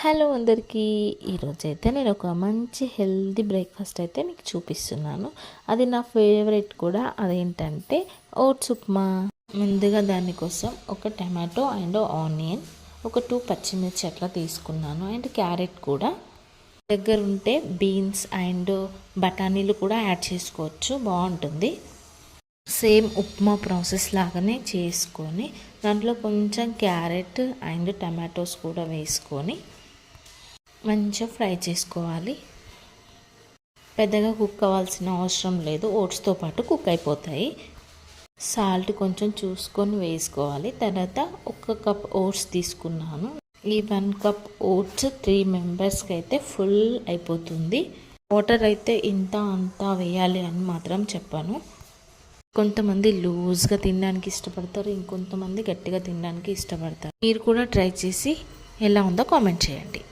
Hello అందరికీ, ఈరోజైతే నేను ఒక మంచి హెల్దీ బ్రేక్ఫాస్ట్ అయితే మీకు చూపిస్తున్నాను. అది నా ఫేవరెట్ కూడా. అదేంటంటే ఓట్స్ ఉప్మా. ముందుగా దానికోసం ఒక టమాటో అండ్ ఆనియన్, ఒక 2 పచ్చిమిర్చి అట్లా తీసుకున్నాను. అండ్ క్యారెట్ కూడా దగ్గర ఉంటే బీన్స్ అండ్ బఠానీలు కూడా యాడ్ చేసుకోవచ్చు, బాగుంటుంది. సేమ్ ఉప్మా ప్రాసెస్ లాగానే చేసుకొని దాంట్లో కొంచెం క్యారెట్ అండ్ టమాటోస్ కూడా వేసుకొని మంచిగా ఫ్రై చేసుకోవాలి. పెద్దగా కుక్ అవ్వాల్సిన అవసరం లేదు, ఓట్స్తో పాటు కుక్ అయిపోతాయి. సాల్ట్ కొంచెం చూసుకొని వేసుకోవాలి. తర్వాత 1 కప్ ఓట్స్ తీసుకున్నాను. ఈ 1 కప్ ఓట్స్ 3 మెంబర్స్కి అయితే ఫుల్ అయిపోతుంది. వాటర్ అయితే ఇంత అంతా వేయాలి అని మాత్రం చెప్పాను. కొంతమంది లూజ్గా తినడానికి ఇష్టపడతారు, ఇంకొంతమంది గట్టిగా తినడానికి ఇష్టపడతారు. మీరు కూడా ట్రై చేసి ఎలా ఉందో కామెంట్ చేయండి.